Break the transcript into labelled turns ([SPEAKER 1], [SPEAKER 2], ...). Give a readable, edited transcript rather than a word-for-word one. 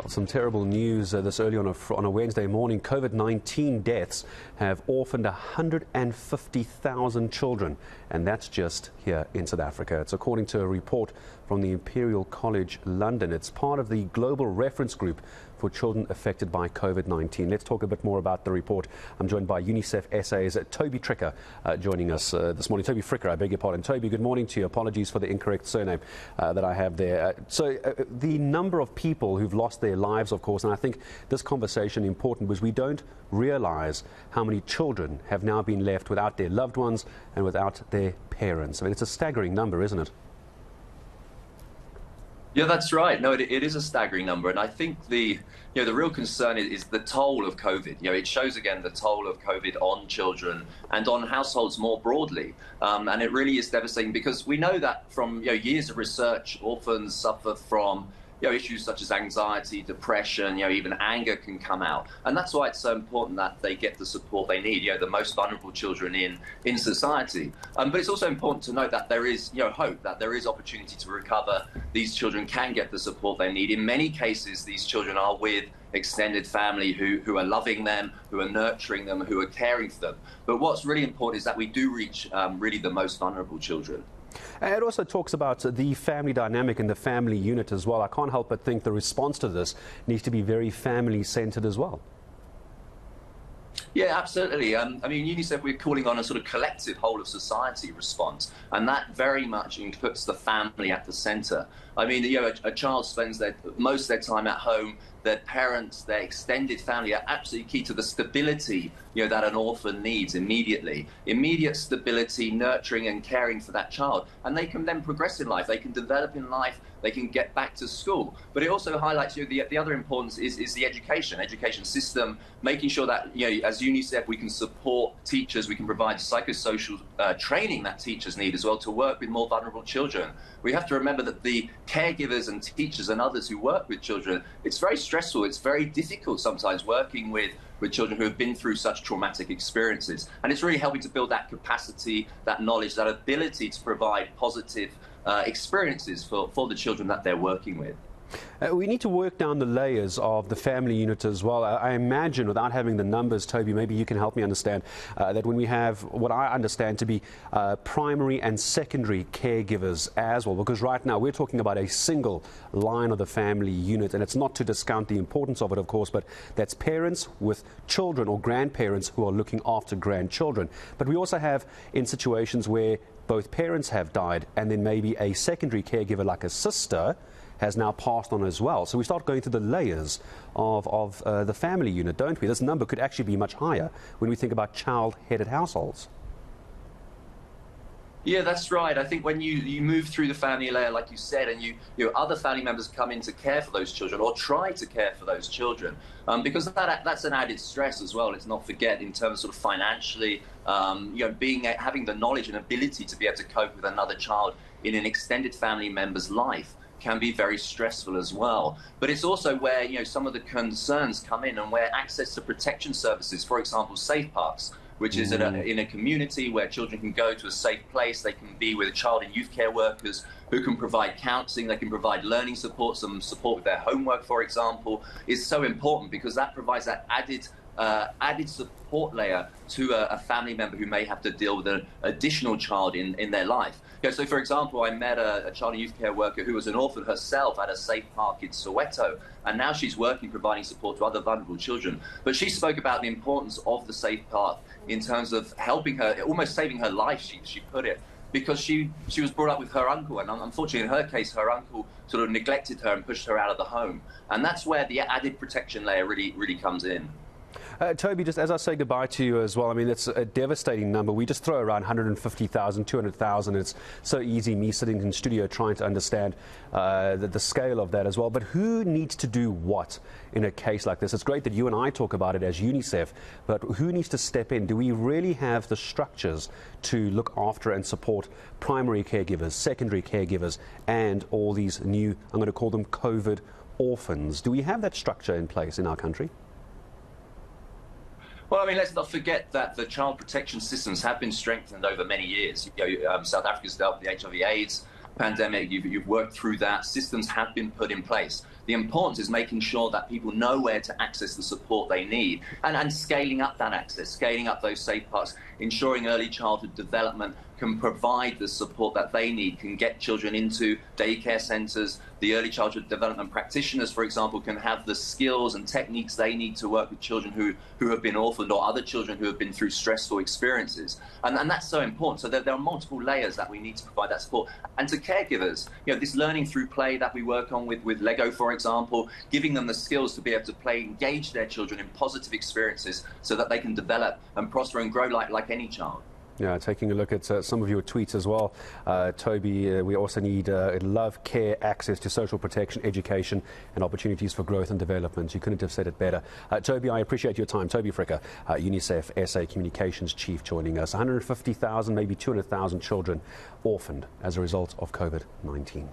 [SPEAKER 1] Some terrible news this early on a Wednesday morning. COVID-19 deaths have orphaned 150,000 children, and that's just here in South Africa. It's according to a report from the Imperial College London. It's part of the global reference group for children affected by COVID-19. Let's talk a bit more about the report. I'm joined by Unicef SA's Toby joining us this morning. Toby Fricker, I beg your pardon. Toby, good morning to you. Apologies for the incorrect surname that I have there. The number of people who've lost their lives, of course, and I think this conversation is important because we don't realize how many children have now been left without their loved ones and without their parents. I mean, it's a staggering number, isn't it?
[SPEAKER 2] Yeah, that's right. No, it is a staggering number, and I think the real concern is the toll of COVID. It shows again the toll of COVID on children and on households more broadly, and it really is devastating because we know that from years of research, orphans suffer from issues such as anxiety, depression, even anger can come out. And that's why it's so important that they get the support they need, the most vulnerable children in society. But it's also important to note that there is hope, that there is opportunity to recover. These children can get the support they need. In many cases, these children are with extended family who are loving them, who are nurturing them, who are caring for them. But what's really important is that we do reach really the most vulnerable children.
[SPEAKER 1] It also talks about the family dynamic and the family unit as well. I can't help but think the response to this needs to be very family-centred as well.
[SPEAKER 2] Yeah, absolutely. I mean, Unicef, we're calling on a sort of collective whole of society response, and that very much puts the family at the centre. I mean, a child spends most of their time at home. Their parents, their extended family are absolutely key to the stability that an orphan needs immediately. Immediate stability, nurturing and caring for that child. And they can then progress in life. They can develop in life. They can get back to school. But it also highlights the other importance is the education system, making sure that as UNICEF we can support teachers, we can provide psychosocial training that teachers need as well to work with more vulnerable children. We have to remember that the caregivers and teachers and others who work with children, it's very stressful, it's very difficult sometimes working with children who have been through such traumatic experiences. And it's really helping to build that capacity, that knowledge, that ability to provide positive experiences for the children that they're working with.
[SPEAKER 1] We need to work down the layers of the family unit as well. I imagine, without having the numbers, Toby, maybe you can help me understand that when we have what I understand to be primary and secondary caregivers as well, because right now we're talking about a single line of the family unit, and it's not to discount the importance of it, of course, but that's parents with children or grandparents who are looking after grandchildren. But we also have in situations where both parents have died and then maybe a secondary caregiver like a sister has now passed on as well. So we start going through the layers of the family unit, don't we? This number could actually be much higher when we think about child-headed households.
[SPEAKER 2] Yeah, that's right. I think when you move through the family layer, like you said, and other family members come in to care for those children or try to care for those children, because that's an added stress as well. Let's not forget in terms of sort of financially, having the knowledge and ability to be able to cope with another child in an extended family member's life can be very stressful as well. But it's also where some of the concerns come in and where access to protection services, for example, safe parks, which is in a community where children can go to a safe place. They can be with child and youth care workers who can provide counselling, they can provide learning support, some support with their homework, for example, is so important because that provides that added support layer to a family member who may have to deal with an additional child in their life. So, for example, I met a child and youth care worker who was an orphan herself at a safe park in Soweto, and now she's working, providing support to other vulnerable children. But she spoke about the importance of the safe park in terms of helping her, almost saving her life, she put it, because she was brought up with her uncle, and unfortunately in her case her uncle sort of neglected her and pushed her out of the home. And that's where the added protection layer really comes in.
[SPEAKER 1] Toby, just as I say goodbye to you as well, I mean, it's a devastating number. We just throw around 150,000, 200,000. It's so easy, me sitting in studio trying to understand the scale of that as well. But who needs to do what in a case like this? It's great that you and I talk about it as UNICEF, but who needs to step in? Do we really have the structures to look after and support primary caregivers, secondary caregivers, and all these new, I'm going to call them COVID orphans? Do we have that structure in place in our country?
[SPEAKER 2] Well, I mean, let's not forget that the child protection systems have been strengthened over many years. South Africa's dealt with the HIV/AIDS pandemic. You've worked through that. Systems have been put in place. the importance is making sure that people know where to access the support they need, and scaling up that access, scaling up those safe parts, ensuring early childhood development can provide the support that they need, can get children into daycare centres. The early childhood development practitioners, for example, can have the skills and techniques they need to work with children who have been orphaned or other children who have been through stressful experiences. And that's so important. So there are multiple layers that we need to provide that support. And to caregivers, this learning through play that we work on with Lego, for example, giving them the skills to be able to play, engage their children in positive experiences so that they can develop and prosper and grow like any child.
[SPEAKER 1] Yeah, taking a look at some of your tweets as well, Toby, we also need love, care, access to social protection, education and opportunities for growth and development. You couldn't have said it better. Toby, I appreciate your time. Toby Fricker, Unicef SA Communications Chief, joining us. 150,000, maybe 200,000 children orphaned as a result of COVID-19.